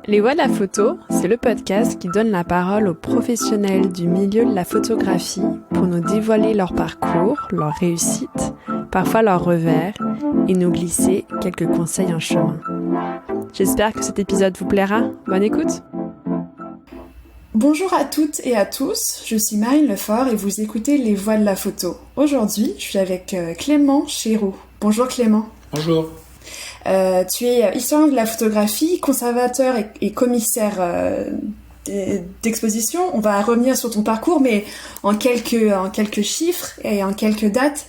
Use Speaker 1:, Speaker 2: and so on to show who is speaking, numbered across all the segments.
Speaker 1: Les Voix de la photo, c'est le podcast qui donne la parole aux professionnels du milieu de la photographie pour nous dévoiler leur parcours, leurs réussites, parfois leurs revers, et nous glisser quelques conseils en chemin. J'espère que cet épisode vous plaira. Bonne écoute!
Speaker 2: Bonjour à toutes et à tous, je suis Marine Lefort et vous écoutez Les Voix de la photo. Aujourd'hui, je suis avec Clément Chéroux. Bonjour Clément.
Speaker 3: Bonjour.
Speaker 2: Tu es historien de la photographie, conservateur et commissaire d'exposition. On va revenir sur ton parcours, mais en quelques chiffres et en quelques dates.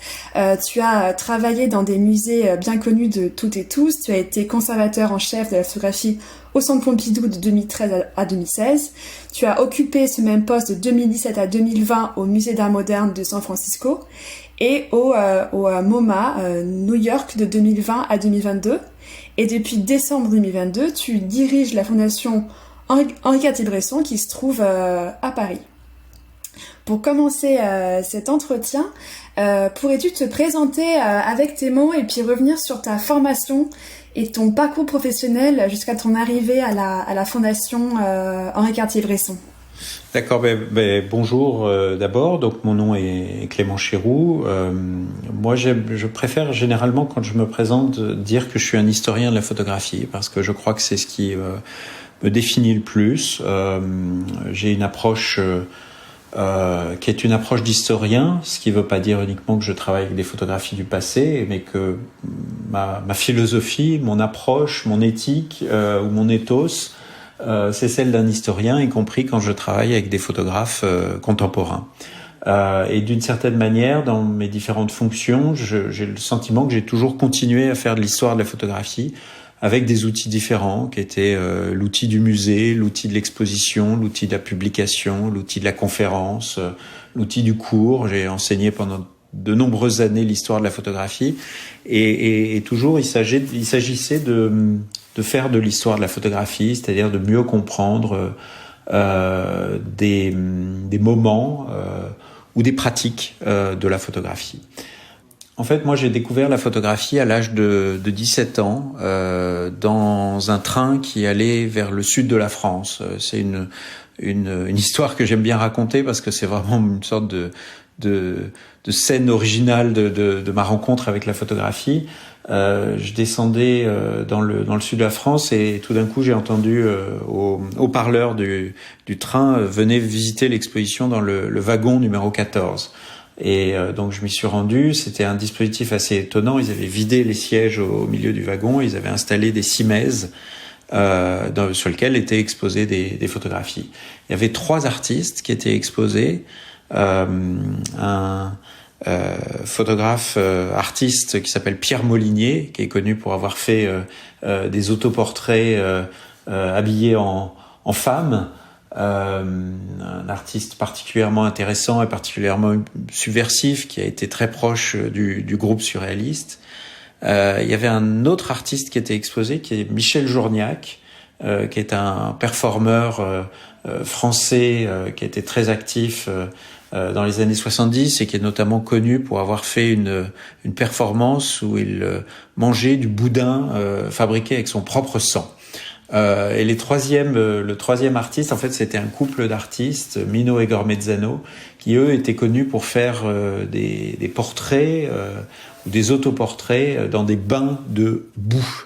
Speaker 2: Tu as travaillé dans des musées bien connus de toutes et tous. Tu as été conservateur en chef de la photographie au Centre Pompidou de 2013 à 2016. Tu as occupé ce même poste de 2017 à 2020 au Musée d'Art moderne de San Francisco et au MoMA, New York de 2020 à 2022. Et depuis décembre 2022, tu diriges la fondation Henri Cartier-Bresson qui se trouve à Paris. Pour commencer cet entretien, pourrais-tu te présenter avec tes mots et puis revenir sur ta formation et ton parcours professionnel jusqu'à ton arrivée à la fondation Henri Cartier-Bresson?
Speaker 3: D'accord, bonjour d'abord. Donc mon nom est Clément Chéroux. Moi, je préfère généralement quand je me présente dire que je suis un historien de la photographie parce que je crois que c'est ce qui me définit le plus. J'ai une approche qui est une approche d'historien, ce qui ne veut pas dire uniquement que je travaille avec des photographies du passé, mais que ma philosophie, mon approche, mon éthique ou mon ethos, c'est celle d'un historien, y compris quand je travaille avec des photographes contemporains. Et d'une certaine manière, dans mes différentes fonctions, j'ai le sentiment que j'ai toujours continué à faire de l'histoire de la photographie avec des outils différents qui étaient l'outil du musée, l'outil de l'exposition, l'outil de la publication, l'outil de la conférence, l'outil du cours. J'ai enseigné pendant de nombreuses années l'histoire de la photographie et toujours il s'agissait de faire de l'histoire de la photographie, c'est-à-dire de mieux comprendre des moments ou des pratiques de la photographie. En fait, moi, j'ai découvert la photographie à l'âge de 17 ans dans un train qui allait vers le sud de la France. C'est une histoire que j'aime bien raconter parce que c'est vraiment une sorte de scène originale de ma rencontre avec la photographie. Je descendais dans le sud de la France et tout d'un coup j'ai entendu au haut-parleur du train venez visiter l'exposition dans le wagon numéro 14. Et donc je m'y suis rendu. C'était un dispositif assez étonnant. Ils avaient vidé les sièges au milieu du wagon. Ils avaient installé des cimaises sur lesquelles étaient exposées des photographies. Il y avait 3 artistes qui étaient exposés. Un photographe artiste qui s'appelle Pierre Molinier, qui est connu pour avoir fait des autoportraits habillés en femme. Un artiste particulièrement intéressant et particulièrement subversif qui a été très proche du groupe surréaliste. Il y avait un autre artiste qui était exposé qui est Michel Journiac, qui est un performeur français qui était très actif dans les années 70 et qui est notamment connu pour avoir fait une performance où il mangeait du boudin fabriqué avec son propre sang. Et le troisième artiste, en fait, c'était un couple d'artistes, Mino et Gormezzano, qui eux étaient connus pour faire des portraits ou des autoportraits dans des bains de boue.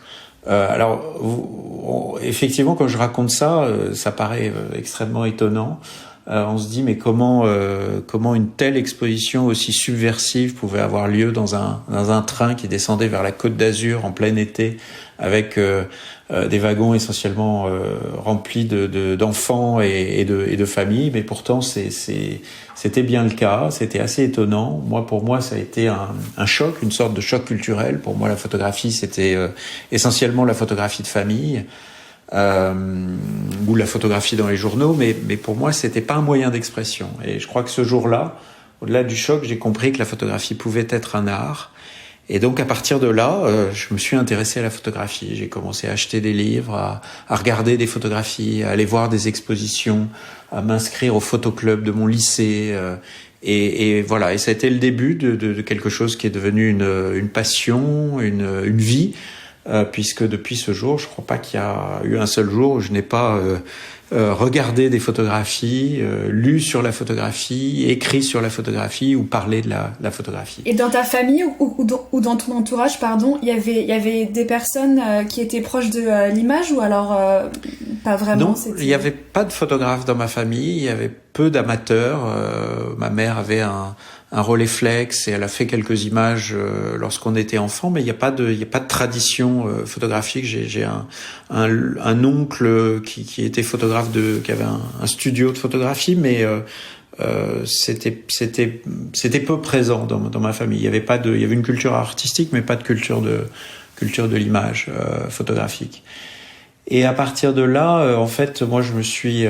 Speaker 3: Effectivement, quand je raconte ça, ça paraît extrêmement étonnant. On se dit mais comment une telle exposition aussi subversive pouvait avoir lieu dans un train qui descendait vers la Côte d'Azur en plein été avec des wagons essentiellement remplis d'enfants et de familles, mais pourtant c'était bien le cas, c'était assez étonnant. Pour moi ça a été un choc, une sorte de choc culturel. Pour moi la photographie c'était essentiellement la photographie de famille. Ou la photographie dans les journaux, mais pour moi c'était pas un moyen d'expression. Et je crois que ce jour-là, au-delà du choc, j'ai compris que la photographie pouvait être un art. Et donc à partir de là, je me suis intéressé à la photographie. J'ai commencé à acheter des livres, à regarder des photographies, à aller voir des expositions, à m'inscrire au photoclub de mon lycée. Et voilà. Et ça a été le début de quelque chose qui est devenu une passion, une vie. puisque depuis ce jour, je crois pas qu'il y a eu un seul jour où je n'ai pas regardé des photographies, lu sur la photographie, écrit sur la photographie ou parlé de la photographie.
Speaker 2: Et dans ta famille ou dans ton entourage, il y avait des personnes qui étaient proches de l'image ou alors pas vraiment?
Speaker 3: Non, il n'y avait pas de photographe dans ma famille, il y avait peu d'amateurs. Ma mère avait un Rolleiflex et elle a fait quelques images lorsqu'on était enfant, mais il y a pas de tradition photographique. J'ai un oncle qui était photographe qui avait un studio de photographie, mais c'était peu présent dans ma famille. Il y avait une culture artistique, mais pas de culture de l'image photographique. Et à partir de là, en fait, moi, je me suis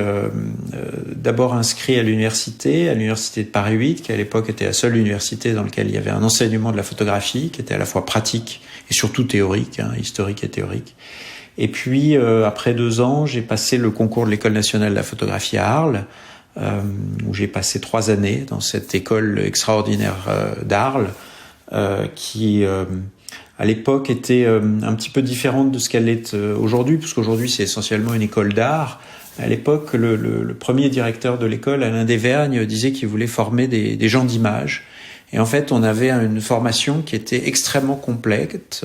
Speaker 3: d'abord inscrit à l'université de Paris 8, qui à l'époque était la seule université dans laquelle il y avait un enseignement de la photographie, qui était à la fois pratique et surtout théorique, historique et théorique. Et puis, après 2 ans, j'ai passé le concours de l'École nationale de la photographie à Arles, où j'ai passé 3 années dans cette école extraordinaire d'Arles, qui à l'époque était un petit peu différente de ce qu'elle est aujourd'hui, parce qu'aujourd'hui c'est essentiellement une école d'art. À l'époque, le premier directeur de l'école, Alain Desvergnes, disait qu'il voulait former des gens d'image. Et en fait, on avait une formation qui était extrêmement complète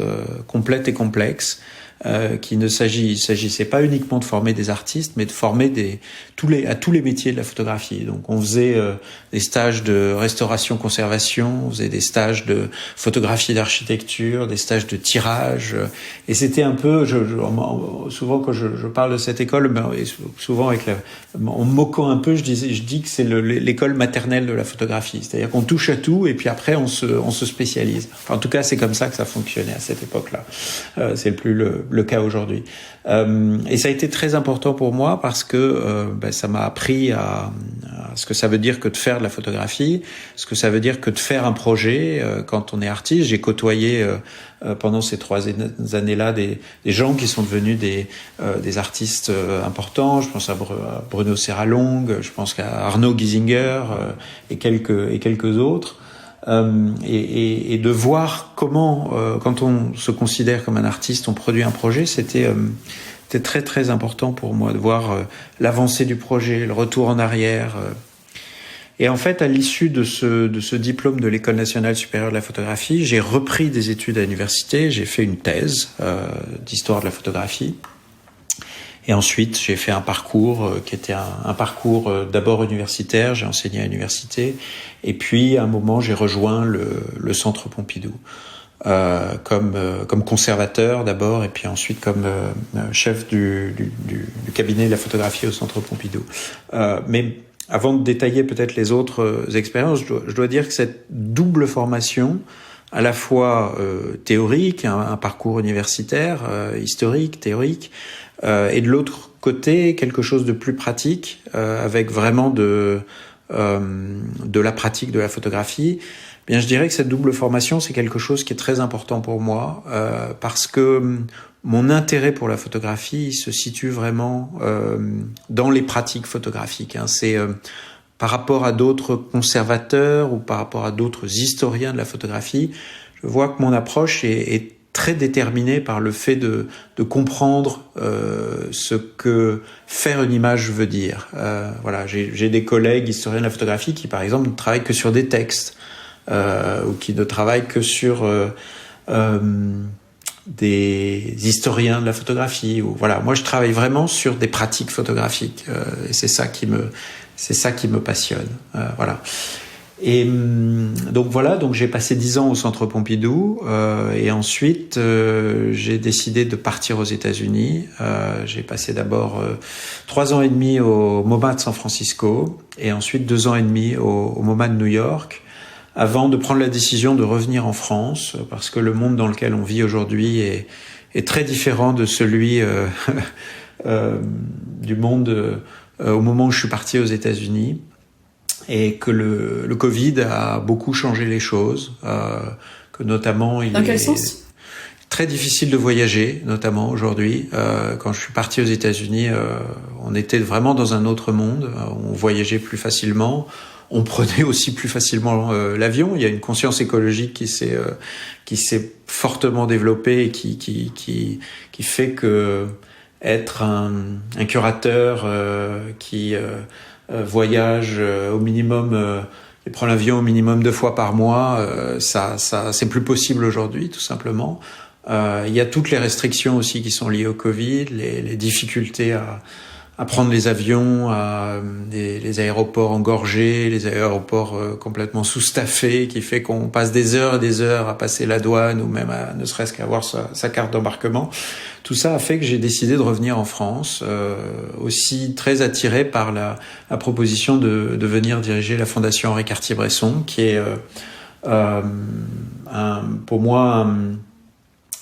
Speaker 3: et complexe, qui ne s'agissait pas uniquement de former des artistes, mais de former à tous les métiers de la photographie. Donc on faisait des stages de restauration-conservation, on faisait des stages de photographie d'architecture, des stages de tirage, et c'était un peu, souvent quand je parle de cette école, et souvent en me moquant un peu, je dis que c'est l'école maternelle de la photographie, c'est-à-dire qu'on touche à tout et puis après on se spécialise. Enfin, en tout cas, c'est comme ça que ça fonctionnait à cette époque-là. C'est plus le cas aujourd'hui. Et ça a été très important pour moi parce que ça m'a appris à ce que ça veut dire que de faire de la photographie, ce que ça veut dire que de faire un projet quand on est artiste. J'ai côtoyé pendant ces 3 années-là des gens qui sont devenus des artistes importants. Je pense à Bruno Serralong, je pense à Arnaud Giesinger et quelques autres. Et de voir comment, quand on se considère comme un artiste, on produit un projet, c'était très très important pour moi de voir l'avancée du projet, le retour en arrière. Et en fait, à l'issue de ce diplôme de l'École nationale supérieure de la photographie, j'ai repris des études à l'université, j'ai fait une thèse d'histoire de la photographie. Et ensuite, j'ai fait un parcours qui était un parcours d'abord universitaire, j'ai enseigné à l'université, et puis à un moment, j'ai rejoint le Centre Pompidou comme conservateur d'abord, et puis ensuite comme chef du cabinet de la photographie au Centre Pompidou. Mais avant de détailler peut-être les autres expériences, je dois dire que cette double formation, à la fois théorique, un parcours universitaire, historique, théorique, et de l'autre côté quelque chose de plus pratique, avec vraiment de la pratique de la photographie. Bien, je dirais que cette double formation, c'est quelque chose qui est très important pour moi, parce que mon intérêt pour la photographie se situe vraiment dans les pratiques photographiques. C'est par rapport à d'autres conservateurs ou par rapport à d'autres historiens de la photographie, je vois que mon approche est très déterminée par le fait de comprendre ce que faire une image veut dire. Voilà, j'ai des collègues historiens de la photographie qui, par exemple, ne travaillent que sur des textes ou qui ne travaillent que sur des historiens de la photographie. Ou voilà, moi je travaille vraiment sur des pratiques photographiques et c'est ça qui me passionne. Voilà. Et donc voilà, donc j'ai passé 10 ans au Centre Pompidou et ensuite j'ai décidé de partir aux États-Unis. J'ai passé d'abord 3 ans et demi au MoMA de San Francisco et ensuite 2 ans et demi au MoMA de New York, avant de prendre la décision de revenir en France parce que le monde dans lequel on vit aujourd'hui est très différent de celui du monde au moment où je suis parti aux États-Unis. Et que le Covid a beaucoup changé les choses, que notamment
Speaker 2: Dans quel sens ?
Speaker 3: Très difficile de voyager, notamment aujourd'hui. Quand je suis parti aux États-Unis, on était vraiment dans un autre monde. On voyageait plus facilement, on prenait aussi plus facilement l'avion. Il y a une conscience écologique qui s'est fortement développée et qui fait que être un curateur qui voyage au minimum et prend l'avion au minimum 2 fois par mois, ça c'est plus possible aujourd'hui, tout simplement. Il y a toutes les restrictions aussi qui sont liées au Covid, les difficultés à prendre les avions, les aéroports engorgés, les aéroports complètement sous-staffés, qui fait qu'on passe des heures et des heures à passer la douane ou même ne serait-ce qu'à avoir sa carte d'embarquement. Tout ça a fait que j'ai décidé de revenir en France, aussi très attiré par la proposition de venir diriger la Fondation Henri Cartier-Bresson, qui est pour moi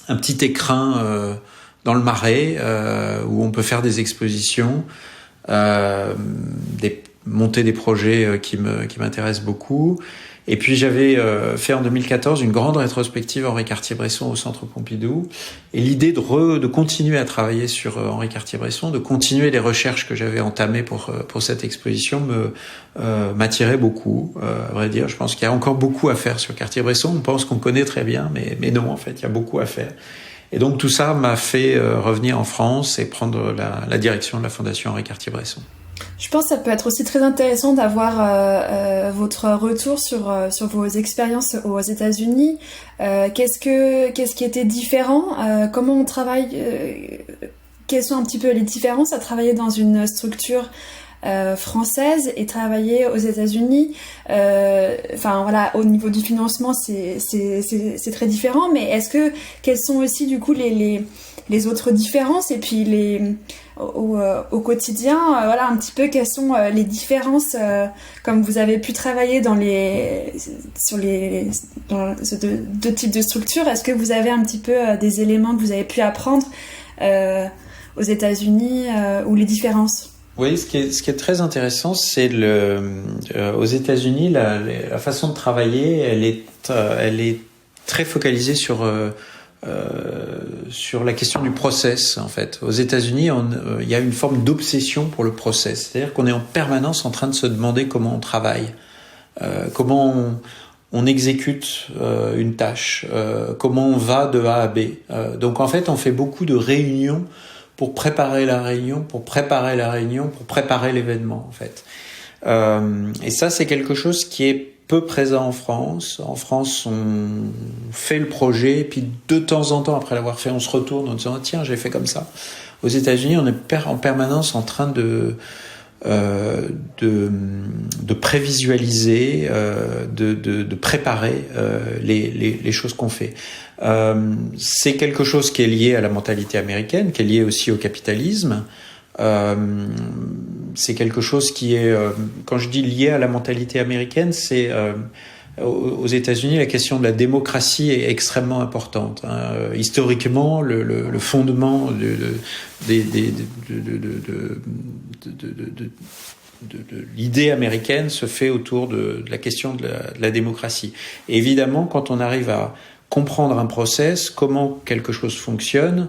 Speaker 3: un petit écrin dans le Marais, où on peut faire des expositions, monter des projets qui m'intéressent beaucoup. Et puis j'avais fait en 2014 une grande rétrospective Henri Cartier-Bresson au Centre Pompidou. Et l'idée de continuer à travailler sur Henri Cartier-Bresson, de continuer les recherches que j'avais entamées pour cette exposition m'attirait beaucoup. À vrai dire, je pense qu'il y a encore beaucoup à faire sur Cartier-Bresson. On pense qu'on connaît très bien, mais non, en fait, il y a beaucoup à faire. Et donc tout ça m'a fait revenir en France et prendre la direction de la Fondation Henri Cartier-Bresson.
Speaker 2: Je pense que ça peut être aussi très intéressant d'avoir votre retour sur vos expériences aux États-Unis. Qu'est-ce qui était différent? Comment on travaille? Quelles sont un petit peu les différences à travailler dans une structure française et travailler aux États-Unis? Enfin voilà, au niveau du financement, c'est très différent. Mais quelles sont aussi du coup les autres différences, et puis au quotidien, voilà un petit peu quelles sont les différences, comme vous avez pu travailler dans ce deux types de structures. Est-ce que vous avez un petit peu des éléments que vous avez pu apprendre aux États-Unis, ou les différences?
Speaker 3: Oui, ce qui est très intéressant, c'est aux États-Unis, la façon de travailler, elle est très focalisée sur la question du process, en fait. Aux États-Unis, il y a une forme d'obsession pour le process. C'est-à-dire qu'on est en permanence en train de se demander comment on travaille, comment on exécute une tâche, comment on va de A à B. Donc, en fait, on fait beaucoup de réunions pour préparer la réunion, pour préparer l'événement, en fait. Et ça, c'est quelque chose qui est peu présent en France. En France, on fait le projet, et puis de temps en temps, après l'avoir fait, on se retourne en disant « Tiens, j'ai fait comme ça ». Aux États-Unis, on est en permanence en train de prévisualiser, de préparer les choses qu'on fait. C'est quelque chose qui est lié à la mentalité américaine, qui est lié aussi au capitalisme. C'est quelque chose qui est, quand je dis lié à la mentalité américaine, c'est aux États-Unis, la question de la démocratie est extrêmement importante. Historiquement, le fondement de l'idée américaine se fait autour de la question de la démocratie. Et évidemment, quand on arrive à comprendre un process, comment quelque chose fonctionne,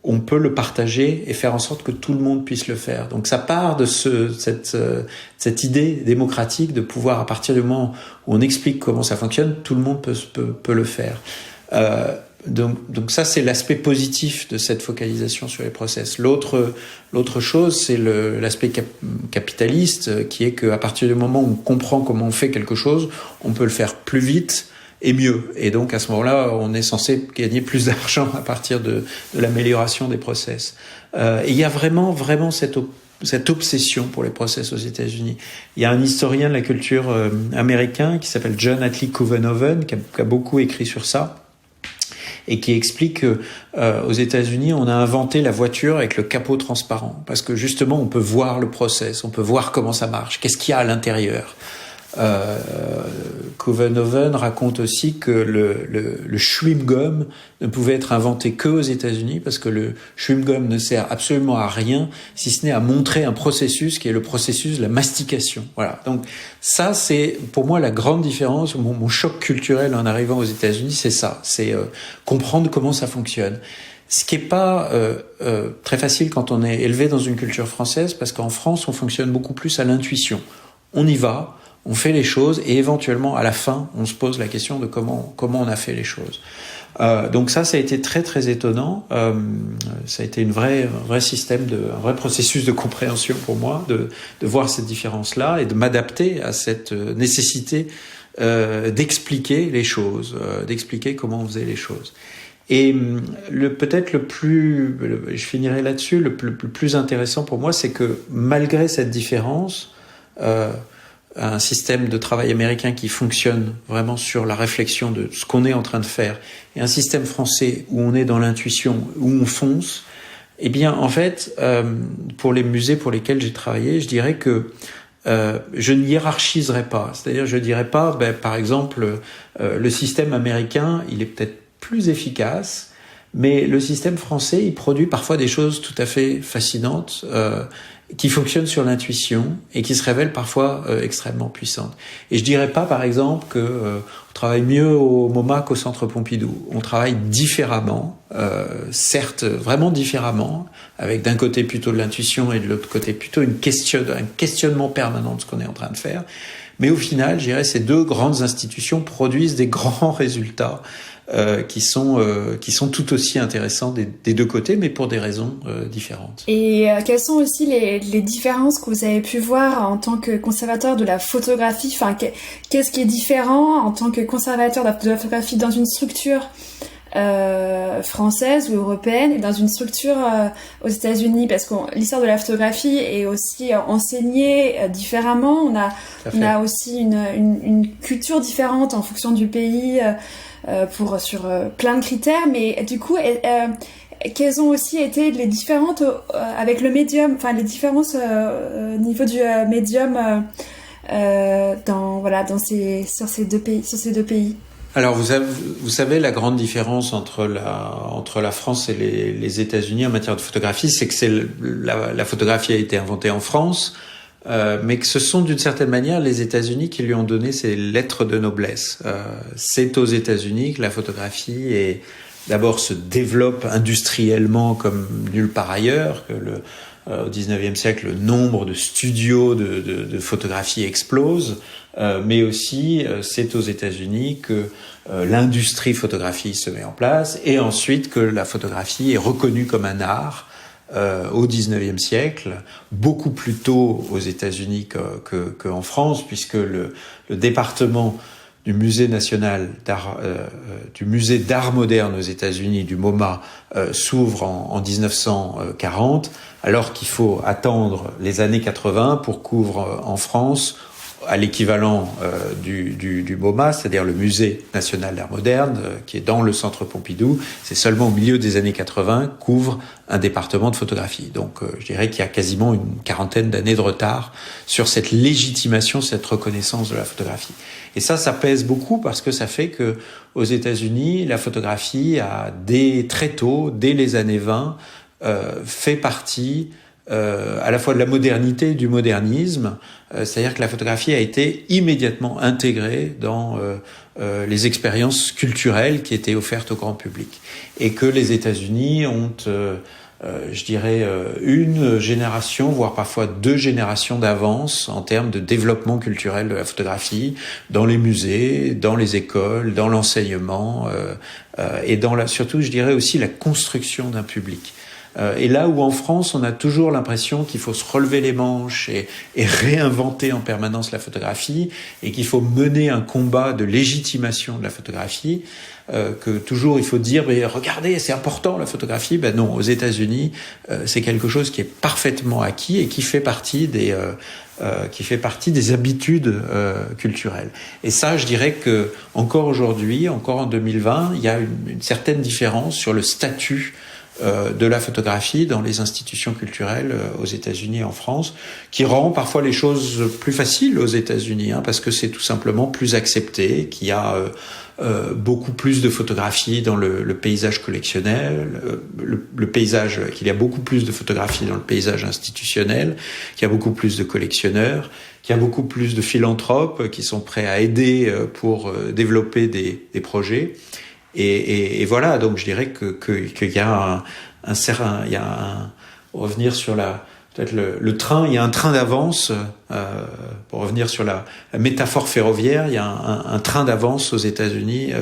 Speaker 3: on peut le partager et faire en sorte que tout le monde puisse le faire. Donc ça part de cette idée démocratique de pouvoir, à partir du moment où on explique comment ça fonctionne, tout le monde peut le faire. Donc ça, c'est l'aspect positif de cette focalisation sur les process. L'autre chose, c'est l'aspect capitaliste, qui est qu'à partir du moment où on comprend comment on fait quelque chose, on peut le faire plus vite et mieux. Et donc, à ce moment-là, on est censé gagner plus d'argent à partir de l'amélioration des process. Et il y a vraiment cette obsession pour les process aux États-Unis. Il y a un historien de la culture américain qui s'appelle John Atlee Couvenhoven, qui a beaucoup écrit sur ça, et qui explique que aux États-Unis, on a inventé la voiture avec le capot transparent, parce que justement, on peut voir le process, on peut voir comment ça marche, qu'est-ce qu'il y a à l'intérieur. Couvenhoven raconte aussi que le chewing-gum ne pouvait être inventé que aux États-Unis, parce que le chewing-gum ne sert absolument à rien si ce n'est à montrer un processus qui est le processus de la mastication. Voilà. Donc ça, c'est pour moi la grande différence, mon choc culturel en arrivant aux États-Unis, c'est ça, c'est comprendre comment ça fonctionne. Ce qui est pas très facile quand on est élevé dans une culture française, parce qu'en France, on fonctionne beaucoup plus à l'intuition. On y va, on fait les choses, et éventuellement, à la fin, on se pose la question de comment on a fait les choses. Donc ça a été très très étonnant. Ça a été un vrai processus de compréhension pour moi, de voir cette différence-là et de m'adapter à cette nécessité d'expliquer les choses, d'expliquer comment on faisait les choses. Et je finirai là-dessus, le plus intéressant pour moi, c'est que malgré cette différence, un système de travail américain qui fonctionne vraiment sur la réflexion de ce qu'on est en train de faire, et un système français où on est dans l'intuition, où on fonce, eh bien, en fait, pour les musées pour lesquels j'ai travaillé, je dirais que je ne hiérarchiserai pas. C'est-à-dire, je dirais pas, par exemple, le système américain, il est peut-être plus efficace, mais le système français, il produit parfois des choses tout à fait fascinantes, qui fonctionnent sur l'intuition et qui se révèlent parfois extrêmement puissantes. Et je dirais pas, par exemple, que on travaille mieux au MoMA qu'au Centre Pompidou. On travaille différemment, certes, vraiment différemment, avec d'un côté plutôt de l'intuition et de l'autre côté plutôt un questionnement permanent de ce qu'on est en train de faire. Mais au final, je dirais, ces deux grandes institutions produisent des grands résultats qui sont tout aussi intéressants des deux côtés, mais pour des raisons différentes.
Speaker 2: Et quelles sont aussi les différences que vous avez pu voir en tant que conservateur de la photographie? Enfin, qu'est-ce qui est différent en tant que conservateur de la photographie dans une structure française ou européenne et dans une structure aux États-Unis, parce que l'histoire de la photographie est aussi enseignée différemment. On a aussi une culture différente en fonction du pays sur plein de critères, mais du coup quelles ont aussi été les différentes avec le médium, enfin les différences au niveau du médium sur ces deux pays.
Speaker 3: Alors vous savez la grande différence entre la France et les États-Unis en matière de photographie, c'est que la photographie a été inventée en France, mais que ce sont d'une certaine manière les États-Unis qui lui ont donné ces lettres de noblesse. C'est aux États-Unis que la photographie d'abord se développe industriellement comme nulle part ailleurs, que au XIXe siècle, le nombre de studios de photographie explose, mais aussi c'est aux États-Unis que l'industrie photographie se met en place, et ensuite que la photographie est reconnue comme un art au XIXe siècle, beaucoup plus tôt aux États-Unis qu'en France, puisque le département du musée national du musée d'art moderne aux États-Unis, du MoMA, s'ouvre en 1940, alors qu'il faut attendre les années 80 pour qu'ouvre en France, à l'équivalent du MoMA, c'est-à-dire le musée national d'art moderne, qui est dans le Centre Pompidou. C'est seulement au milieu des années 80 qu'ouvre un département de photographie. Donc je dirais qu'il y a quasiment une quarantaine d'années de retard sur cette légitimation, cette reconnaissance de la photographie. Et ça pèse beaucoup, parce que ça fait que aux États-Unis, la photographie a très tôt, dès les années 20, fait partie à la fois de la modernité et du modernisme, c'est-à-dire que la photographie a été immédiatement intégrée dans les expériences culturelles qui étaient offertes au grand public, et que les États-Unis ont, je dirais, une génération, voire parfois 2 générations d'avance en termes de développement culturel de la photographie, dans les musées, dans les écoles, dans l'enseignement, et surtout, je dirais aussi, la construction d'un public. Et là où en France, on a toujours l'impression qu'il faut se relever les manches et réinventer en permanence la photographie, et qu'il faut mener un combat de légitimation de la photographie, que toujours il faut dire mais regardez, c'est important la photographie. Ben non, aux États-Unis, c'est quelque chose qui est parfaitement acquis et qui fait partie des habitudes culturelles. Et ça, je dirais que encore aujourd'hui, encore en 2020, il y a une certaine différence sur le statut de la photographie dans les institutions culturelles aux États-Unis et en France, qui rend parfois les choses plus faciles aux États-Unis, parce que c'est tout simplement plus accepté, qu'il y a beaucoup plus de photographies dans le paysage collectionnel, qu'il y a beaucoup plus de photographies dans le paysage institutionnel, qu'il y a beaucoup plus de collectionneurs, qu'il y a beaucoup plus de philanthropes qui sont prêts à aider pour développer des projets. Et voilà, donc je dirais qu'il y a revenir sur peut-être le train, il y a un train d'avance, pour revenir sur la métaphore ferroviaire, il y a un train d'avance aux États-Unis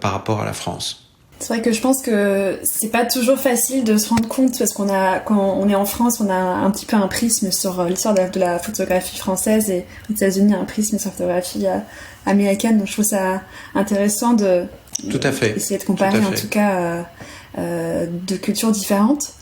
Speaker 3: par rapport à la France.
Speaker 2: C'est vrai que je pense que c'est pas toujours facile de se rendre compte parce quand on est en France, on a un petit peu un prisme sur l'histoire de la photographie française et aux États-Unis un prisme sur la photographie américaine. Donc je trouve ça intéressant de
Speaker 3: tout à fait.
Speaker 2: Essayer de comparer en tout cas de cultures différentes.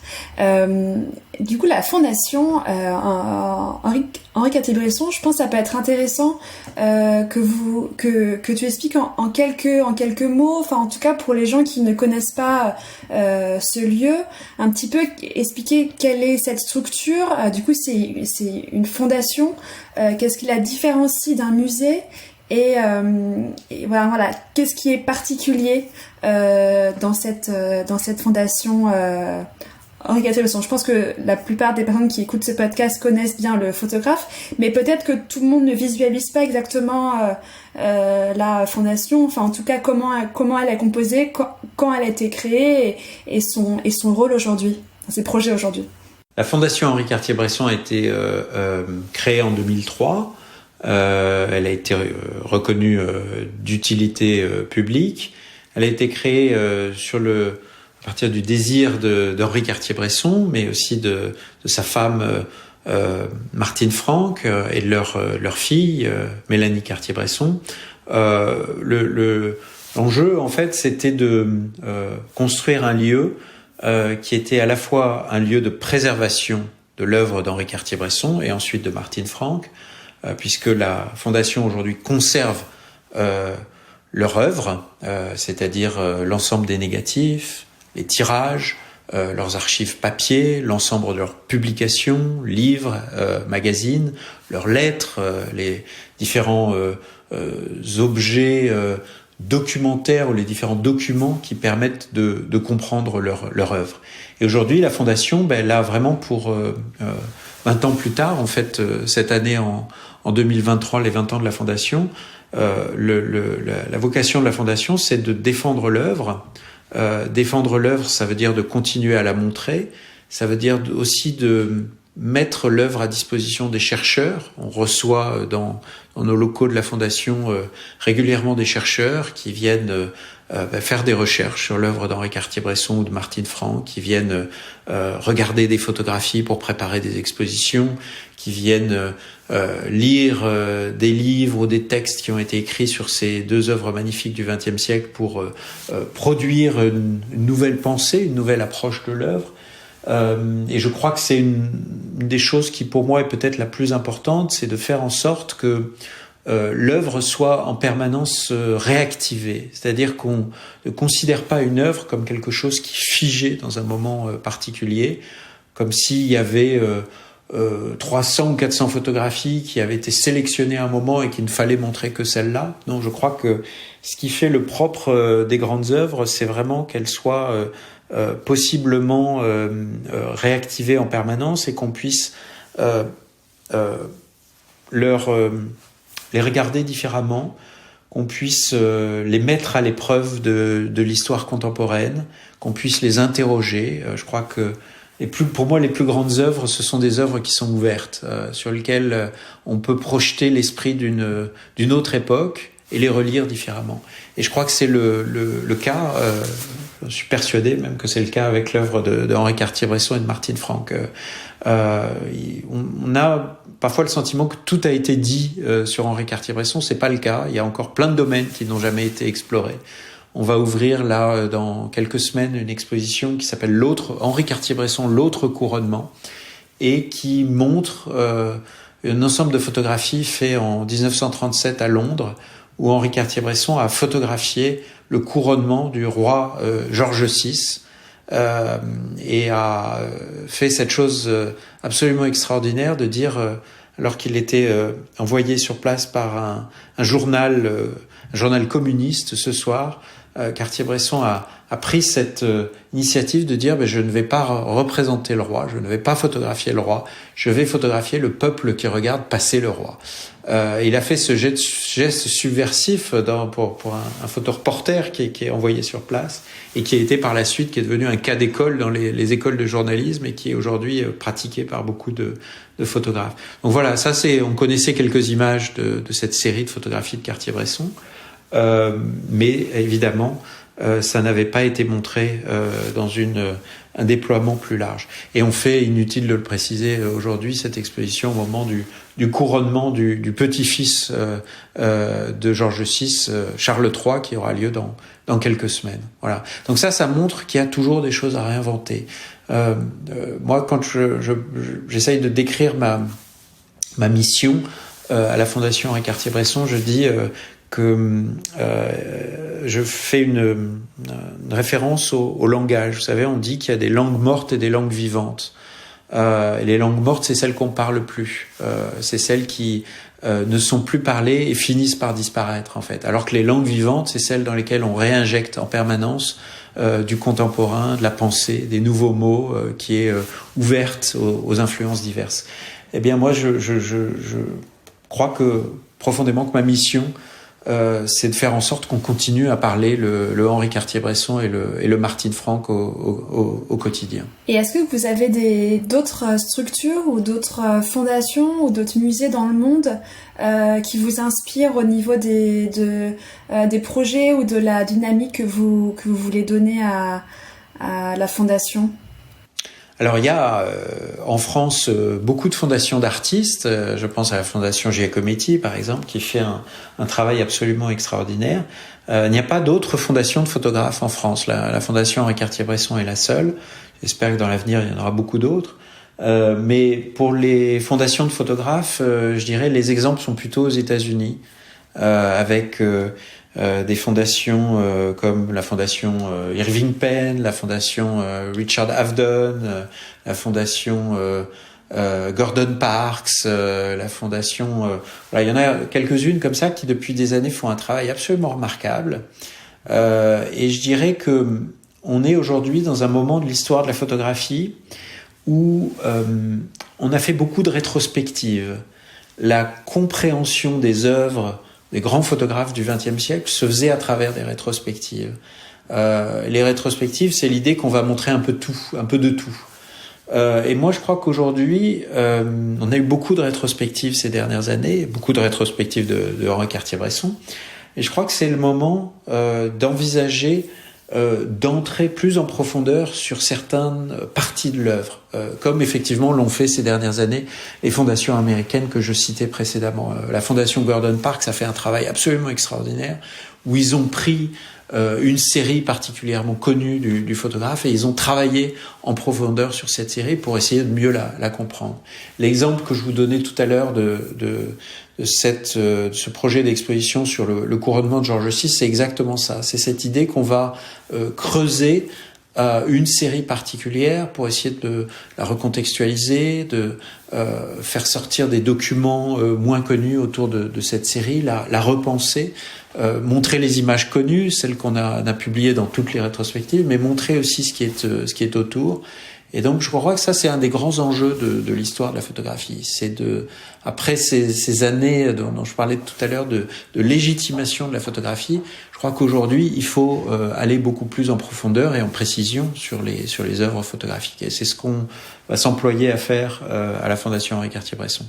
Speaker 2: Du coup, la fondation Henri Cartier-Bresson, je pense que ça peut être intéressant que tu expliques en quelques mots, enfin en tout cas pour les gens qui ne connaissent pas ce lieu, un petit peu expliquer quelle est cette structure. Du coup, c'est une fondation. Qu'est-ce qui la différencie d'un musée? Et voilà, qu'est-ce qui est particulier dans cette fondation Henri Cartier-Bresson? Je pense que la plupart des personnes qui écoutent ce podcast connaissent bien le photographe, mais peut-être que tout le monde ne visualise pas exactement la fondation, enfin en tout cas comment elle est composée, quand elle a été créée et son rôle aujourd'hui, ses projets aujourd'hui.
Speaker 3: La fondation Henri Cartier-Bresson a été créée en 2003. Elle a été reconnue d'utilité publique. Elle a été créée à partir du désir d'Henri Cartier-Bresson, mais aussi de sa femme Martine Franck et de leur fille Mélanie Cartier-Bresson. L'enjeu, en fait, c'était de construire un lieu qui était à la fois un lieu de préservation de l'œuvre d'Henri Cartier-Bresson et ensuite de Martine Franck, puisque la fondation aujourd'hui conserve leur œuvre, c'est-à-dire l'ensemble des négatifs, les tirages, leurs archives papier, l'ensemble de leurs publications, livres, magazines, leurs lettres, les différents objets documentaires ou les différents documents qui permettent de comprendre leur œuvre. Et aujourd'hui, la fondation, là vraiment pour 20 ans plus tard, en fait, cette année en 2023, les 20 ans de la fondation, la vocation de la fondation, c'est de défendre l'œuvre. Défendre l'œuvre, ça veut dire de continuer à la montrer. Ça veut dire aussi de mettre l'œuvre à disposition des chercheurs. On reçoit dans nos locaux de la fondation régulièrement des chercheurs qui viennent faire des recherches sur l'œuvre d'Henri Cartier-Bresson ou de Martine Franck, qui viennent regarder des photographies pour préparer des expositions, qui viennent lire des livres ou des textes qui ont été écrits sur ces deux œuvres magnifiques du XXe siècle pour produire une nouvelle pensée, une nouvelle approche de l'œuvre. Et je crois que c'est une des choses qui pour moi est peut-être la plus importante, c'est de faire en sorte que l'œuvre soit en permanence réactivée, c'est-à-dire qu'on ne considère pas une œuvre comme quelque chose qui est figé dans un moment particulier, comme s'il y avait 300 ou 400 photographies qui avaient été sélectionnées à un moment et qu'il ne fallait montrer que celle-là. Non, je crois que ce qui fait le propre des grandes œuvres, c'est vraiment qu'elles soient possiblement réactivées en permanence et qu'on puisse les regarder différemment, qu'on puisse les mettre à l'épreuve de l'histoire contemporaine, qu'on puisse les interroger. Je crois que pour moi, les plus grandes œuvres, ce sont des œuvres qui sont ouvertes, sur lesquelles on peut projeter l'esprit d'une autre époque et les relire différemment. Et je crois que c'est le cas, je suis persuadé même que c'est le cas avec l'œuvre de Henri Cartier-Bresson et de Martine Franck. On a parfois le sentiment que tout a été dit sur Henri Cartier-Bresson. C'est pas le cas. Il y a encore plein de domaines qui n'ont jamais été explorés. On va ouvrir là dans quelques semaines une exposition qui s'appelle Henri Cartier-Bresson, l'autre couronnement, et qui montre un ensemble de photographies faites en 1937 à Londres, où Henri Cartier-Bresson a photographié le couronnement du roi George VI et a fait cette chose absolument extraordinaire de dire, alors qu'il était envoyé sur place par un journal communiste ce soir, Cartier-Bresson a pris cette initiative de dire je ne vais pas représenter le roi, je ne vais pas photographier le roi, je vais photographier le peuple qui regarde passer le roi. Il a fait ce geste subversif pour un photoreporter qui est envoyé sur place et qui a été par la suite, qui est devenu un cas d'école dans les écoles de journalisme et qui est aujourd'hui pratiqué par beaucoup de photographes. Donc voilà, ça on connaissait quelques images de cette série de photographies de Cartier-Bresson, mais évidemment, ça n'avait pas été montré dans un déploiement plus large. Et on fait, inutile de le préciser aujourd'hui, cette exposition au moment du couronnement du petit-fils de Georges VI, Charles III, qui aura lieu dans quelques semaines. Voilà. Donc ça montre qu'il y a toujours des choses à réinventer. Moi, quand j'essaye de décrire ma mission à la Fondation Henri Cartier-Bresson, je dis que je fais une référence au langage. Vous savez, on dit qu'il y a des langues mortes et des langues vivantes. Et les langues mortes, c'est celles qu'on parle plus. C'est celles qui ne sont plus parlées et finissent par disparaître, en fait. Alors que les langues vivantes, c'est celles dans lesquelles on réinjecte en permanence du contemporain, de la pensée, des nouveaux mots, qui est ouverte aux influences diverses. Eh bien, moi, je crois profondément que ma mission, c'est de faire en sorte qu'on continue à parler le Henri Cartier-Bresson et le Martin Franck au quotidien.
Speaker 2: Et est-ce que vous avez d'autres structures ou d'autres fondations ou d'autres musées dans le monde qui vous inspirent au niveau des projets ou de la dynamique que vous voulez donner à la fondation ?
Speaker 3: Alors il y a en France beaucoup de fondations d'artistes. Je pense à la fondation Giacometti par exemple, qui fait un travail absolument extraordinaire. Il n'y a pas d'autres fondations de photographes en France. La fondation Henri Cartier-Bresson est la seule. J'espère que dans l'avenir il y en aura beaucoup d'autres. Mais pour les fondations de photographes, je dirais les exemples sont plutôt aux États-Unis, avec des fondations comme la fondation Irving Penn, la fondation Richard Avedon, la fondation Gordon Parks, la fondation... voilà, il y en a quelques-unes comme ça qui depuis des années font un travail absolument remarquable. Et je dirais que on est aujourd'hui dans un moment de l'histoire de la photographie où on a fait beaucoup de rétrospectives. La compréhension des œuvres des grands photographes du XXe siècle se faisaient à travers des rétrospectives. Les rétrospectives, c'est l'idée qu'on va montrer un peu de tout. Et moi, je crois qu'aujourd'hui, on a eu beaucoup de rétrospectives ces dernières années, beaucoup de rétrospectives de Henri Cartier-Bresson, et je crois que c'est le moment d'envisager d'entrer plus en profondeur sur certaines parties de l'œuvre, comme effectivement l'ont fait ces dernières années les fondations américaines que je citais précédemment. La fondation Gordon Parks a fait un travail absolument extraordinaire où ils ont pris une série particulièrement connue du photographe et ils ont travaillé en profondeur sur cette série pour essayer de mieux la comprendre. L'exemple que je vous donnais tout à l'heure de ce projet d'exposition sur le couronnement de Georges VI, c'est exactement ça. C'est cette idée qu'on va creuser une série particulière pour essayer de la recontextualiser, de faire sortir des documents moins connus autour de cette série, la repenser, montrer les images connues, celles qu'on a publiées dans toutes les rétrospectives, mais montrer aussi ce qui est autour. Et donc, je crois que ça, c'est un des grands enjeux de l'histoire de la photographie. C'est après ces années dont je parlais tout à l'heure de légitimation de la photographie, je crois qu'aujourd'hui, il faut aller beaucoup plus en profondeur et en précision sur les œuvres photographiques. Et c'est ce qu'on va s'employer à faire à la Fondation Henri Cartier-Bresson.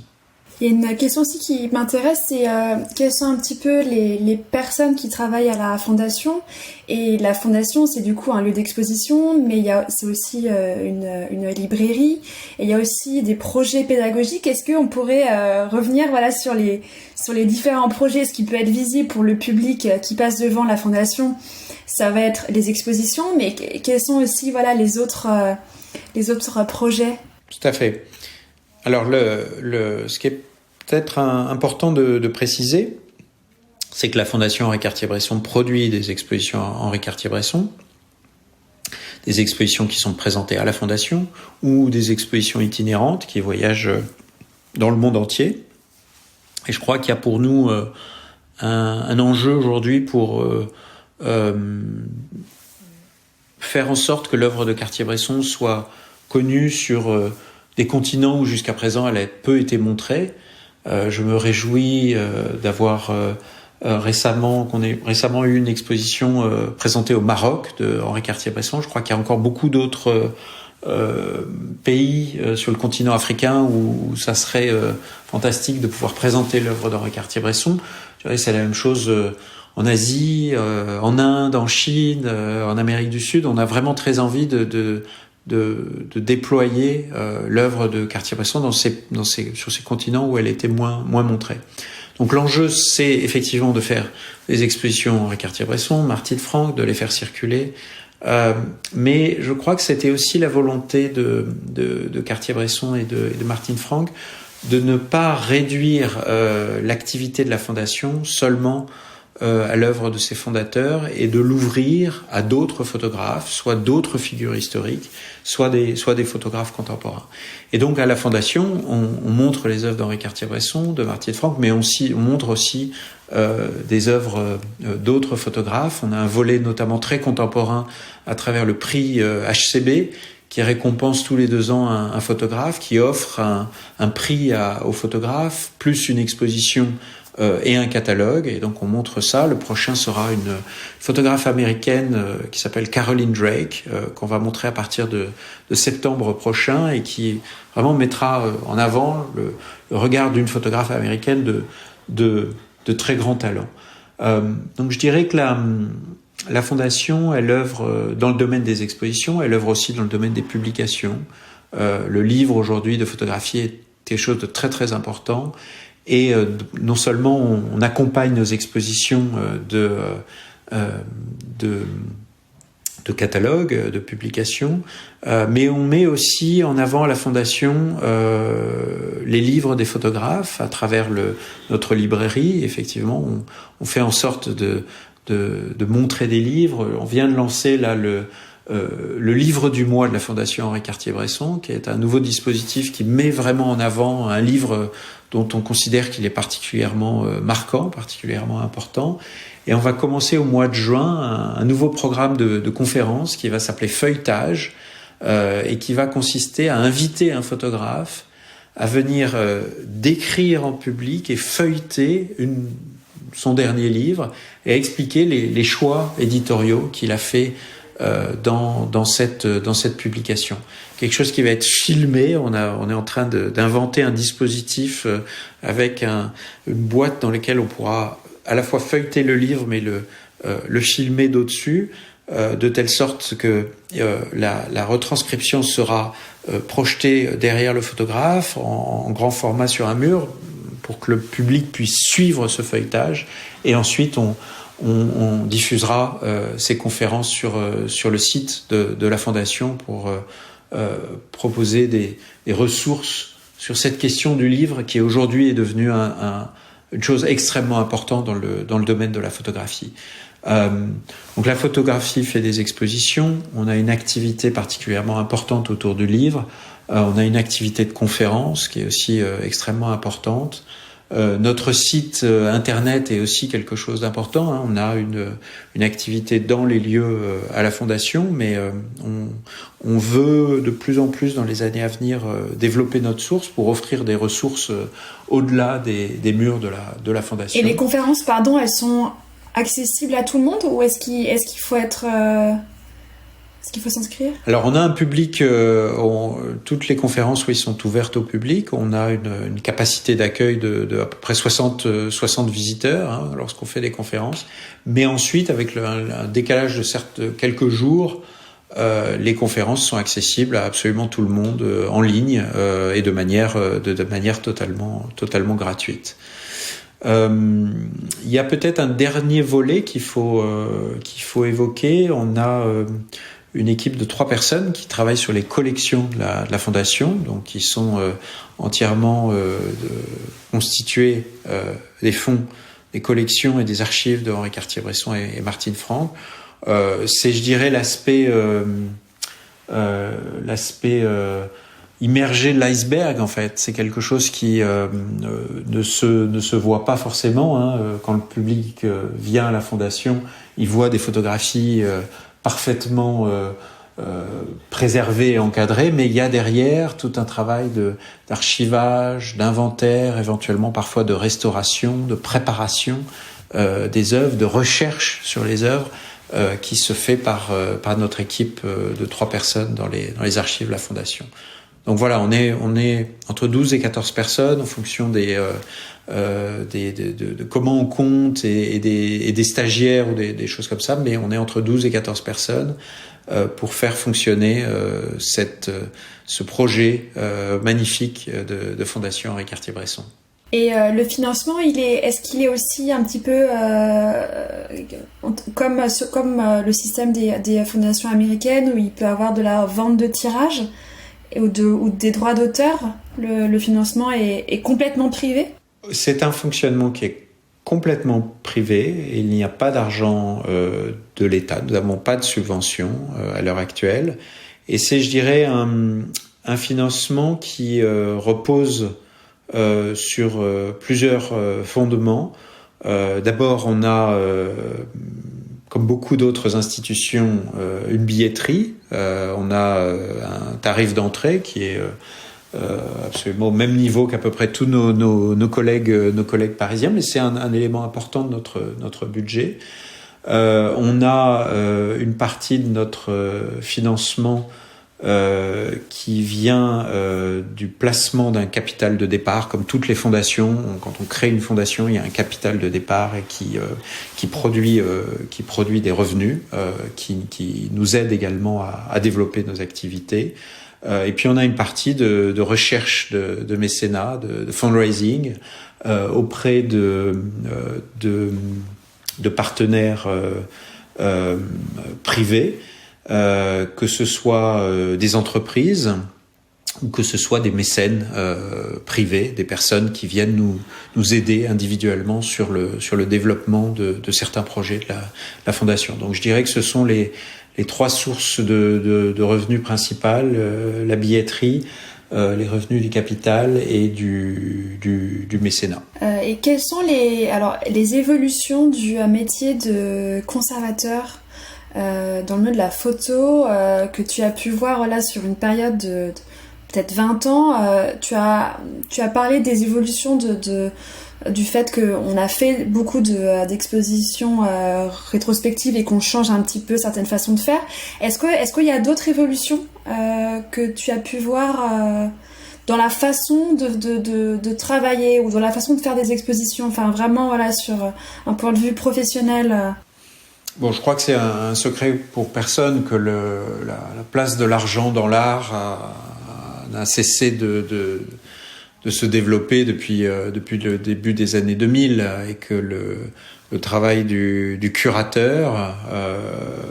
Speaker 2: Il y a une question aussi qui m'intéresse, c'est quelles sont un petit peu les personnes qui travaillent à la fondation. Et la fondation, c'est du coup un lieu d'exposition, mais c'est aussi une librairie. Et il y a aussi des projets pédagogiques. Est-ce qu'on pourrait revenir sur les différents projets, ce qui peut être visible pour le public qui passe devant la fondation? Ça va être les expositions, mais quels sont aussi les autres projets?
Speaker 3: Tout à fait. Alors, ce qui est peut-être important de préciser, c'est que la Fondation Henri Cartier-Bresson produit des expositions Henri Cartier-Bresson, des expositions qui sont présentées à la Fondation, ou des expositions itinérantes qui voyagent dans le monde entier. Et je crois qu'il y a pour nous un enjeu aujourd'hui pour faire en sorte que l'œuvre de Cartier-Bresson soit connue sur des continents où jusqu'à présent elle a peu été montrée. Je me réjouis d'avoir qu'on ait récemment eu une exposition présentée au Maroc de Henri Cartier-Bresson. Je crois qu'il y a encore beaucoup d'autres pays sur le continent africain où ça serait fantastique de pouvoir présenter l'œuvre d'Henri Cartier-Bresson. Je dirais, c'est la même chose en Asie, en Inde, en Chine, en Amérique du Sud. On a vraiment très envie de déployer l'œuvre de Cartier-Bresson sur ces continents où elle était moins montrée. Donc l'enjeu, c'est effectivement de faire des expositions Henri Cartier-Bresson, Martine Franck, de les faire circuler. Mais je crois que c'était aussi la volonté de Cartier-Bresson et de Martine Franck de ne pas réduire l'activité de la Fondation seulement à l'œuvre de ses fondateurs et de l'ouvrir à d'autres photographes, soit d'autres figures historiques, soit des photographes contemporains. Et donc à la Fondation, on montre les œuvres d'Henri Cartier-Bresson, de Martine Franck, mais on montre aussi des œuvres d'autres photographes. On a un volet notamment très contemporain à travers le prix HCB, qui récompense tous les 2 ans un photographe, qui offre un prix aux photographes, plus une exposition et un catalogue. Et donc on montre ça. Le prochain sera une photographe américaine qui s'appelle Caroline Drake, qu'on va montrer à partir de septembre prochain, et qui vraiment mettra en avant le regard d'une photographe américaine de très grand talent. Donc je dirais que la Fondation, elle œuvre dans le domaine des expositions, elle œuvre aussi dans le domaine des publications. Le livre aujourd'hui de photographie est quelque chose de très très important. Et non seulement on accompagne nos expositions de catalogues, de publications, mais on met aussi en avant à la Fondation les livres des photographes à travers notre librairie. Effectivement, on fait en sorte de montrer des livres. On vient de lancer là le livre du mois de la Fondation Henri Cartier-Bresson, qui est un nouveau dispositif qui met vraiment en avant un livre dont on considère qu'il est particulièrement marquant, particulièrement important. Et on va commencer au mois de juin un nouveau programme de conférences qui va s'appeler Feuilletage, et qui va consister à inviter un photographe à venir décrire en public et feuilleter son dernier livre et à expliquer les choix éditoriaux qu'il a fait dans cette publication. Quelque chose qui va être filmé. On est en train d'inventer un dispositif avec une boîte dans laquelle on pourra à la fois feuilleter le livre mais le filmer d'au-dessus, de telle sorte que la retranscription sera projetée derrière le photographe en grand format sur un mur pour que le public puisse suivre ce feuilletage. Et ensuite on diffusera ces conférences sur le site de la Fondation pour proposer des ressources sur cette question du livre qui aujourd'hui est devenue une chose extrêmement importante dans le domaine de la photographie. Donc la photographie fait des expositions, on a une activité particulièrement importante autour du livre, on a une activité de conférence qui est aussi extrêmement importante. Notre site internet est aussi quelque chose d'important, hein. On a une activité dans les lieux à la Fondation, mais on veut de plus en plus dans les années à venir développer notre source pour offrir des ressources au-delà des murs de la Fondation.
Speaker 2: Et les conférences, pardon, elles sont accessibles à tout le monde ou est-ce qu'il faut est-ce qu'il faut s'inscrire? Alors,
Speaker 3: on a un public, toutes les conférences, oui, sont ouvertes au public. On a une capacité d'accueil de à peu près 60 visiteurs, hein, lorsqu'on fait des conférences. Mais ensuite, avec un décalage de quelques jours, les conférences sont accessibles à absolument tout le monde en ligne et de manière totalement gratuite. Il y a peut-être un dernier volet qu'il faut évoquer. On a une équipe de 3 personnes qui travaillent sur les collections de la Fondation, donc qui sont entièrement constituées des fonds, des collections et des archives de Henri Cartier-Bresson et Martine Franck. C'est, je dirais, l'aspect immergé de l'iceberg en fait. C'est quelque chose qui ne se voit pas forcément. Hein. Quand le public vient à la fondation, il voit des photographies parfaitement préservées et encadrées, mais il y a derrière tout un travail d'archivage, d'inventaire, éventuellement parfois de restauration, de préparation des œuvres, de recherche sur les œuvres qui se fait par notre équipe de 3 personnes dans les archives de la fondation. Donc voilà, on est entre 12 et 14 personnes en fonction de comment on compte et des stagiaires ou des choses comme ça, mais on est entre 12 et 14 personnes pour faire fonctionner ce projet magnifique de Fondation Henri Cartier-Bresson.
Speaker 2: Et le financement, est-ce qu'il est aussi un petit peu comme le système des fondations américaines où il peut avoir de la vente de tirage ou des droits d'auteur? Le financement est complètement privé?
Speaker 3: C'est un fonctionnement qui est complètement privé. Il n'y a pas d'argent de l'État. Nous n'avons pas de subvention à l'heure actuelle. Et c'est, je dirais, un financement qui repose sur plusieurs fondements. D'abord, on a, comme beaucoup d'autres institutions, une billetterie. On a un tarif d'entrée qui est absolument au même niveau qu'à peu près tous nos collègues parisiens, mais c'est un élément important de notre budget. On a une partie de notre financement qui vient du placement d'un capital de départ, comme toutes les fondations. Quand on crée une fondation, il y a un capital de départ et qui produit des revenus, qui nous aide également à développer nos activités. Et puis on a une partie de recherche de mécénat, de fundraising auprès de partenaires privés. Que ce soit des entreprises ou que ce soit des mécènes privés, des personnes qui viennent nous aider individuellement sur le développement de certains projets de la fondation. Donc je dirais que ce sont les 3 sources de revenus principales, la billetterie, les revenus du capital et du mécénat.
Speaker 2: Et quelles sont les évolutions du métier de conservateur dans le milieu de la photo que tu as pu voir là sur une période de peut-être 20 ans? Tu as parlé des évolutions du fait qu'on a fait beaucoup d'expositions rétrospectives et qu'on change un petit peu certaines façons de faire. Est-ce qu'il y a d'autres évolutions que tu as pu voir dans la façon de travailler ou dans la façon de faire des expositions, enfin vraiment voilà, sur un point de vue professionnel?
Speaker 3: Bon, je crois que c'est un secret pour personne que la place de l'argent dans l'art n'a cessé de se développer depuis le début des années 2000 et que le travail du curateur,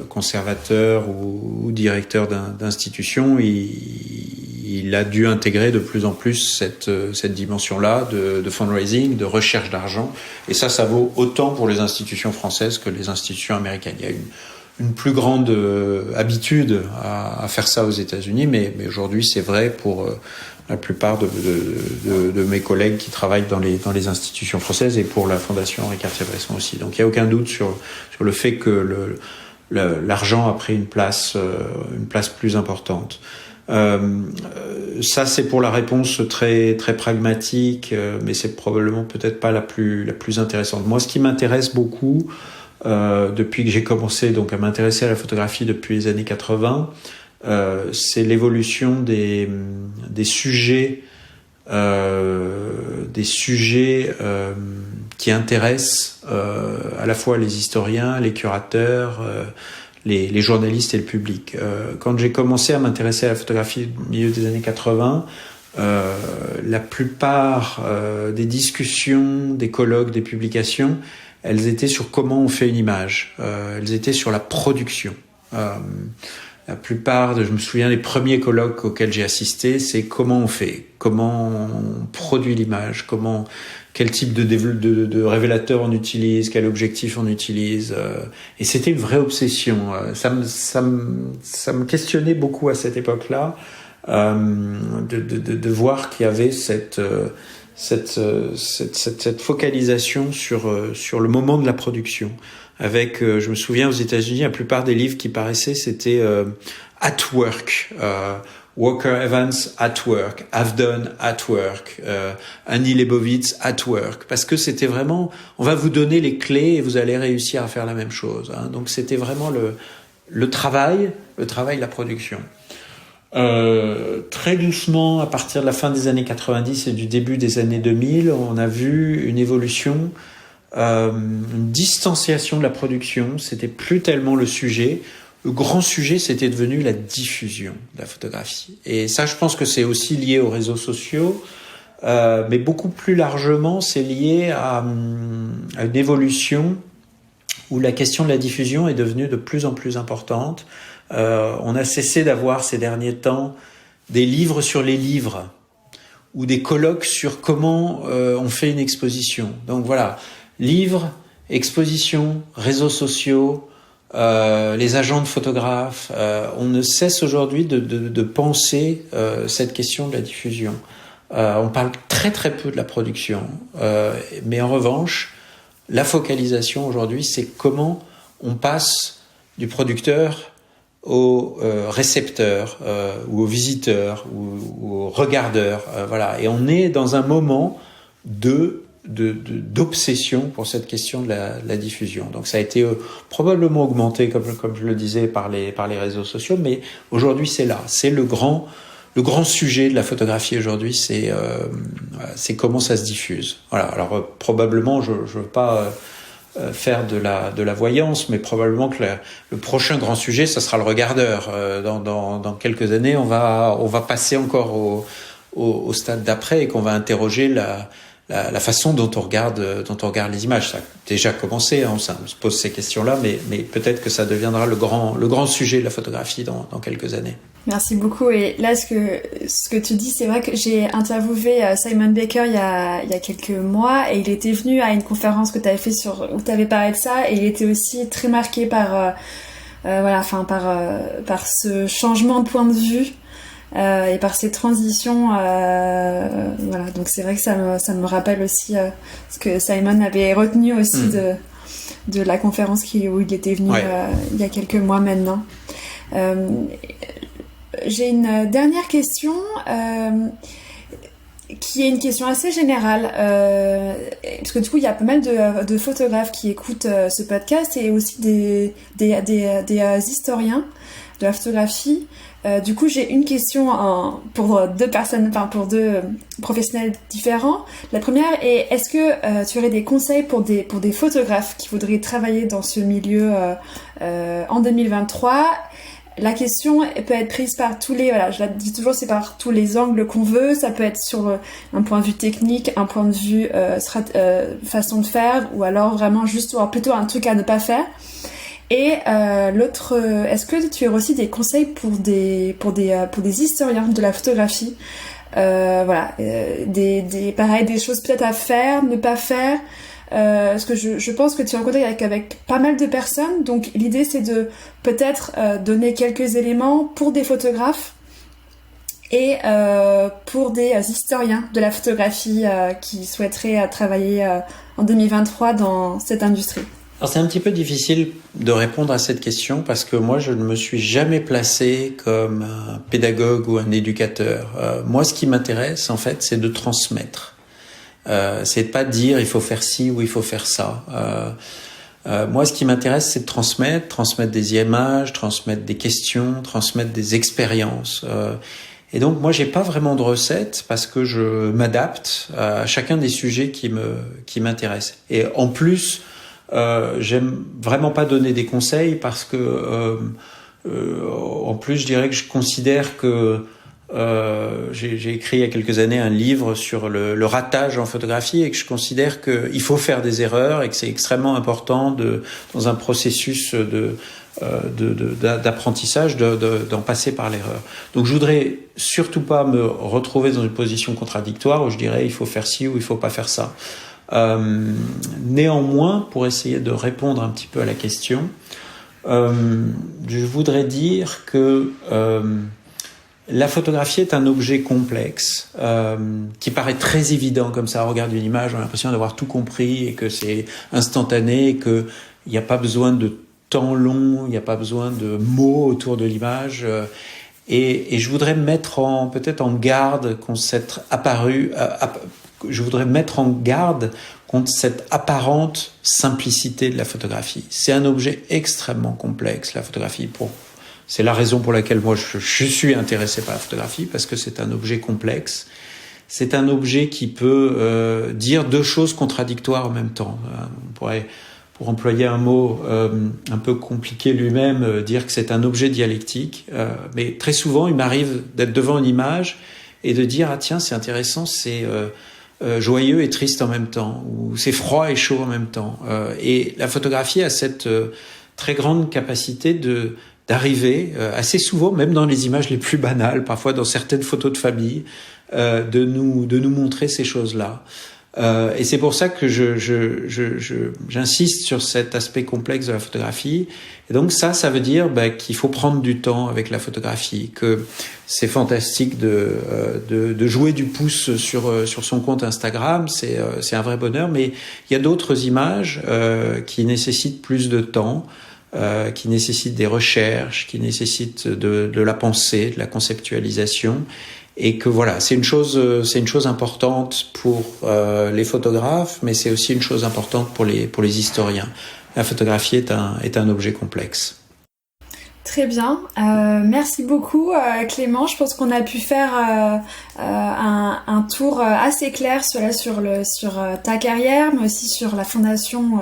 Speaker 3: conservateur ou directeur d'institution, il a dû intégrer de plus en plus cette dimension-là de fundraising, de recherche d'argent. Et ça vaut autant pour les institutions françaises que les institutions américaines. Il y a une plus grande habitude à faire ça aux États-Unis, mais aujourd'hui c'est vrai pour la plupart de mes collègues qui travaillent dans les institutions françaises et pour la Fondation Henri Cartier-Bresson aussi. Donc il n'y a aucun doute sur le fait que l'argent a pris une place plus importante. Ça c'est pour la réponse très très pragmatique, mais c'est probablement peut-être pas la plus intéressante. Moi, ce qui m'intéresse beaucoup depuis que j'ai commencé donc à m'intéresser à la photographie depuis les années 80, c'est l'évolution des sujets qui intéressent à la fois les historiens, les curateurs, les journalistes et le public. Quand j'ai commencé à m'intéresser à la photographie au milieu des années 80, la plupart des discussions, des colloques, des publications, elles étaient sur comment on fait une image. Elles étaient sur la production. La plupart, je me souviens des premiers colloques auxquels j'ai assisté, c'est comment on fait, comment on produit l'image, quel type de révélateur on utilise, quel objectif on utilise. Et c'était une vraie obsession. Ça me questionnait beaucoup à cette époque-là. de voir qu'il y avait cette focalisation sur le moment de la production. Avec, je me souviens aux États-Unis, la plupart des livres qui paraissaient, c'était at work, Walker Evans at work, Have Done at work, Annie Leibovitz at work, parce que c'était vraiment, on va vous donner les clés et vous allez réussir à faire la même chose. Hein. Donc c'était vraiment le travail, la production. Très doucement, à partir de la fin des années 90 et du début des années 2000, on a vu une évolution, une distanciation de la production. C'était plus tellement le sujet. Le grand sujet, c'était devenu la diffusion de la photographie. Et ça, je pense que c'est aussi lié aux réseaux sociaux, mais beaucoup plus largement, c'est lié à une évolution où la question de la diffusion est devenue de plus en plus importante. On a cessé d'avoir ces derniers temps des livres sur les livres ou des colloques sur comment on fait une exposition. Donc voilà, livres, expositions, réseaux sociaux, les agents de photographes. On ne cesse aujourd'hui de penser cette question de la diffusion. On parle très très peu de la production, mais en revanche, la focalisation aujourd'hui, c'est comment on passe du producteur au récepteur ou au visiteur ou au regardeur. Voilà. Et on est dans un moment d'obsession pour cette question de la diffusion. Donc ça a été probablement augmenté, comme je le disais, par les réseaux sociaux, mais aujourd'hui c'est là. C'est le grand sujet de la photographie aujourd'hui, c'est comment ça se diffuse. Voilà. Alors probablement, je veux pas faire de la voyance, mais probablement que le prochain grand sujet, ça sera le regardeur. Dans quelques années, on va passer encore au stade d'après et qu'on va interroger la façon dont on regarde les images. Ça a déjà commencé, hein, on se pose ces questions-là, mais peut-être que ça deviendra le grand sujet de la photographie dans quelques années.
Speaker 2: Merci beaucoup. Et là, ce que tu dis, c'est vrai que j'ai interviewé Simon Baker il y a quelques mois et il était venu à une conférence que tu avais fait où tu avais parlé de ça et il était aussi très marqué par ce changement de point de vue et par ces transitions. Voilà. Donc c'est vrai que ça me rappelle aussi ce que Simon avait retenu aussi de la conférence où il était venu il y a quelques mois maintenant. J'ai une dernière question qui est une question assez générale parce que du coup il y a pas mal de photographes qui écoutent ce podcast et aussi des historiens de la photographie. Du coup j'ai une question pour deux professionnels différents. La première est, est-ce que tu aurais des conseils pour des photographes qui voudraient travailler dans ce milieu en 2023? La question peut être prise par je la dis toujours, c'est par tous les angles qu'on veut. Ça peut être sur un point de vue technique, un point de vue façon de faire, ou alors vraiment juste plutôt un truc à ne pas faire. Et l'autre, est-ce que tu aurais aussi des conseils pour des historiens de la photographie? Des choses peut-être à faire, ne pas faire. Parce que je pense que tu es en contact avec pas mal de personnes, donc l'idée c'est de peut-être donner quelques éléments pour des photographes et pour des historiens de la photographie qui souhaiteraient travailler en 2023 dans cette industrie.
Speaker 3: Alors c'est un petit peu difficile de répondre à cette question parce que moi je ne me suis jamais placé comme un pédagogue ou un éducateur. Moi ce qui m'intéresse en fait c'est de transmettre. C'est de pas dire il faut faire ci ou il faut faire ça. Moi, ce qui m'intéresse, c'est de transmettre des images, transmettre des questions, transmettre des expériences. Et donc, moi, j'ai pas vraiment de recette parce que je m'adapte à chacun des sujets qui m'intéressent. Et en plus, j'aime vraiment pas donner des conseils parce que, en plus, je dirais que je considère que j'ai écrit il y a quelques années un livre sur le ratage en photographie et que je considère qu'il faut faire des erreurs et que c'est extrêmement important dans un processus d'apprentissage d'en passer par l'erreur. Donc je voudrais surtout pas me retrouver dans une position contradictoire où je dirais il faut faire ci ou il faut pas faire ça. Néanmoins, pour essayer de répondre un petit peu à la question, je voudrais dire que La photographie est un objet complexe qui paraît très évident comme ça. On regarde une image, on a l'impression d'avoir tout compris et que c'est instantané, qu'il n'y a pas besoin de temps long, il n'y a pas besoin de mots autour de l'image. Et je voudrais mettre peut-être en garde contre cette apparente simplicité de la photographie. C'est un objet extrêmement complexe, la photographie. C'est la raison pour laquelle moi je suis intéressé par la photographie, parce que c'est un objet complexe. C'est un objet qui peut dire deux choses contradictoires en même temps. On pourrait, pour employer un mot un peu compliqué lui-même, dire que c'est un objet dialectique. Mais très souvent, il m'arrive d'être devant une image et de dire « Ah tiens, c'est intéressant, c'est joyeux et triste en même temps » ou « c'est froid et chaud en même temps ». Et la photographie a cette très grande capacité d'arriver assez souvent, même dans les images les plus banales, parfois dans certaines photos de famille, de nous montrer ces choses-là. Et c'est pour ça que j'insiste sur cet aspect complexe de la photographie. Et donc ça veut dire qu'il faut prendre du temps avec la photographie, que c'est fantastique de jouer du pouce sur son compte Instagram, c'est un vrai bonheur, mais il y a d'autres images qui nécessitent plus de temps, qui nécessitent des recherches, qui nécessitent de la pensée, de la conceptualisation, et que voilà, c'est une chose importante pour les photographes, mais c'est aussi une chose importante pour les historiens. La photographie est un objet complexe.
Speaker 2: Très bien, merci beaucoup Clément. Je pense qu'on a pu faire un tour assez clair sur ta carrière, mais aussi sur la fondation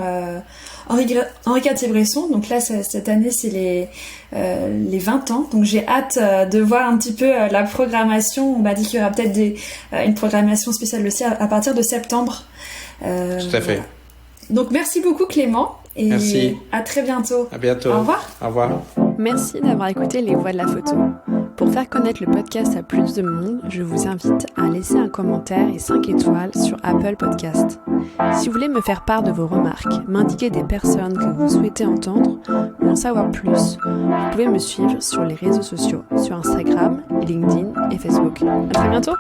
Speaker 2: Henri Cartier-Bresson. Donc là, cette année, c'est les 20 ans. Donc j'ai hâte de voir un petit peu la programmation. On m'a dit qu'il y aura peut-être une programmation spéciale aussi à partir de septembre.
Speaker 3: Tout à fait.
Speaker 2: Voilà. Donc merci beaucoup Clément. Et
Speaker 3: merci.
Speaker 2: À très bientôt.
Speaker 3: À bientôt.
Speaker 2: Au revoir.
Speaker 3: Au revoir.
Speaker 1: Merci d'avoir écouté Les Voix de la Photo. Pour faire connaître le podcast à plus de monde, je vous invite à laisser un commentaire et 5 étoiles sur Apple Podcast. Si vous voulez me faire part de vos remarques, m'indiquer des personnes que vous souhaitez entendre ou en savoir plus, vous pouvez me suivre sur les réseaux sociaux, sur Instagram, LinkedIn et Facebook. À très bientôt!